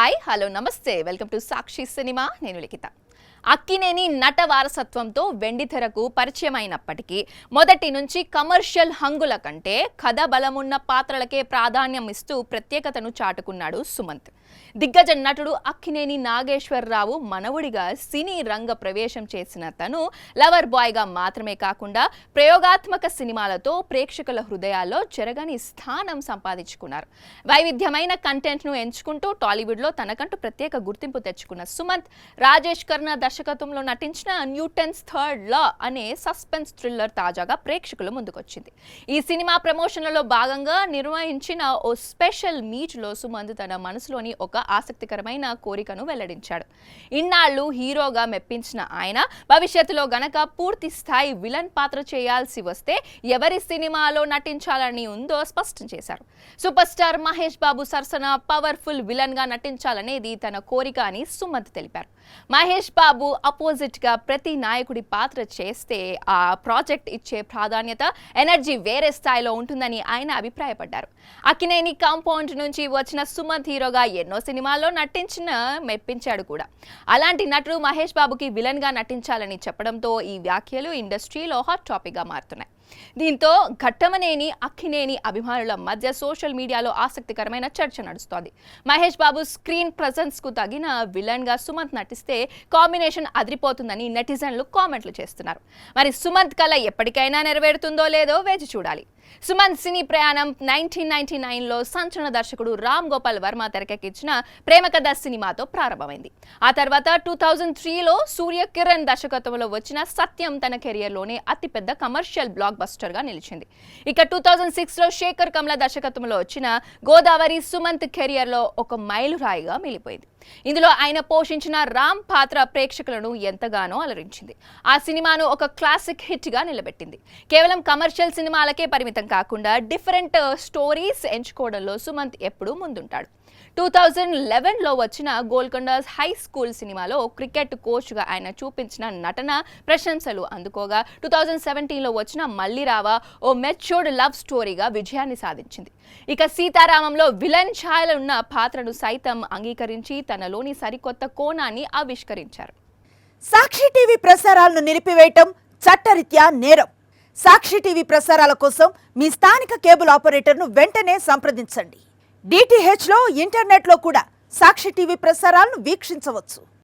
Hi hello నమస్తే welcome to Sakshi cinema నేను లిఖిత అక్కినేని నట వారసత్వంతో వెండితెరకు పరిచయమైనప్పటికీ మొదటి నుంచి కమర్షియల్ హంగుల కంటే కథ బలమున్న పాత్రలకే ప్రాధాన్యం ఇస్తూ ప్రత్యేకతను చాటుకున్నాడు సుమంత్. దిగ్గజ నటుడు అక్కినేని నాగేశ్వరరావు మనవుడిగా సినీ రంగ ప్రవేశం చేసిన తను లవర్ బాయ్గా మాత్రమే కాకుండా ప్రయోగాత్మక సినిమాలతో ప్రేక్షకుల హృదయాల్లో చెరగని స్థానం సంపాదించుకున్నారు. వైవిధ్యమైన కంటెంట్ను ఎంచుకుంటూ టాలీవుడ్లో తనకంటూ ప్రత్యేక గుర్తింపు తెచ్చుకున్న సుమంత్ రాజేష్ కర్ణ దర్శకత్వంలో నటించిన న్యూటన్స్ థర్డ్ లా అనే సస్పెన్స్ థ్రిల్లర్ తాజాగా ప్రేక్షకుల ముందుకొచ్చింది. ఈ సినిమా ప్రమోషన్లలో భాగంగా నిర్వహించిన ఓ స్పెషల్ మీట్లో సుమంత్ తన మనసులోని ఒక ఆసక్తికరమైన కోరికను వెల్లడించాడు. ఇన్నాళ్లు హీరోగా మెప్పించిన ఆయన భవిష్యత్తులో గనక పూర్తి స్థాయి విలన్ పాత్ర చేయాల్సి వస్తే ఎవరి సినిమాలో నటించాలని ఉందో స్పష్టం చేశారు. సూపర్ స్టార్ మహేష్ బాబు సరసన పవర్ఫుల్ విలన్ గా నటించాలనేది తన కోరిక అని సుమంత్ తెలిపారు. మహేష్ బాబు అపోజిట్ గా ప్రతి నాయకుడి పాత్ర చేస్తే ఆ ప్రాజెక్ట్ ఇచ్చే ప్రాధాన్యత ఎనర్జీ వేరే స్థాయిలో ఉంటుందని ఆయన అభిప్రాయపడ్డారు. అక్కినేని కాంపౌండ్ నుంచి వచ్చిన సుమంత్ హీరోగా ఎన్నో సినిమాల్లో నటించిన మెప్పించాడు కూడా. అలాంటి నటుడు మహేష్ బాబుకి విలన్ గా నటించాలని చెప్పడంతో ఈ వ్యాఖ్యలు ఇండస్ట్రీలో హాట్ టాపిక్ గా మారుతున్నాయి. దీంతో ఘట్టమనేని అక్కినేని అభిమానుల మధ్య సోషల్ మీడియాలో ఆసక్తికరమైన చర్చ నడుస్తోంది. మహేష్ బాబు స్క్రీన్ ప్రెజెన్స్ కు తగిన విలన్ గా సుమంత్ నటిస్తే కాంబినేషన్ అదిరిపోతుందని నెటిజన్లు కామెంట్లు చేస్తున్నారు. మరి సుమంత్ కళ ఎప్పటికైనా నెరవేరుతుందో లేదో వేచి చూడాలి. సుమంత్ సినీ ప్రయాణం 1999లో సంచలన దర్శకుడు రామ్ గోపాల్ వర్మ తెరకెక్కించిన ప్రేమ కథ సినిమాతో ప్రారంభమైంది. ఆ తర్వాత 2003లో సూర్య కిరణ్ దర్శకత్వంలో వచ్చిన సత్యం తన కెరియర్లోనే అతిపెద్ద కమర్షియల్ బ్లాక్ బస్టర్ గా నిలిచింది. ఇక 2006లో శేఖర్ కమ్ల దర్శకత్వంలో వచ్చిన గోదావరి సుమంత్ కెరియర్లో ఒక మైలురాయిగా మిగిలిపోయింది. ఇందులో ఆయన పోషించిన రామ్ పాత్ర ప్రేక్షకులను ఎంతగానో అలరించింది. ఆ సినిమాను ఒక క్లాసిక్ హిట్ గా నిలబెట్టింది. కేవలం కమర్షియల్ సినిమాలకే పరిమితం కాకుండా డిఫరెంట్ స్టోరీస్ ఎంచుకోవడంలో సుమంత్ ఎప్పుడూ ముందుంటాడు. 2011లో వచ్చిన గోల్కొండ హై స్కూల్ సినిమాలో క్రికెట్ కోచ్గా ఆయన చూపించిన నటన ప్రశంసలు అందుకోగా 2017లో వచ్చిన మళ్ళీ రావా ఓ మెచ్యూర్డ్ లవ్ స్టోరీగా విజయాన్ని సాధించింది. ఇక సీతారామంలో విలన్ ఛాయలు ఉన్న పాత్రను సైతం అంగీకరించి తనలోని సరికొత్త కోణాన్ని ఆవిష్కరించారు. సాక్షి టీవీ ప్రసారాలను నిలిపివేయటం చట్టరీత్యా నేరం. సాక్షి టీవీ ప్రసారాల కోసం మీ స్థానిక కేబుల్ ఆపరేటర్ను వెంటనే సంప్రదించండి. DTHలో ఇంటర్నెట్లో కూడా సాక్షి టీవీ ప్రసారాలను వీక్షించవచ్చు.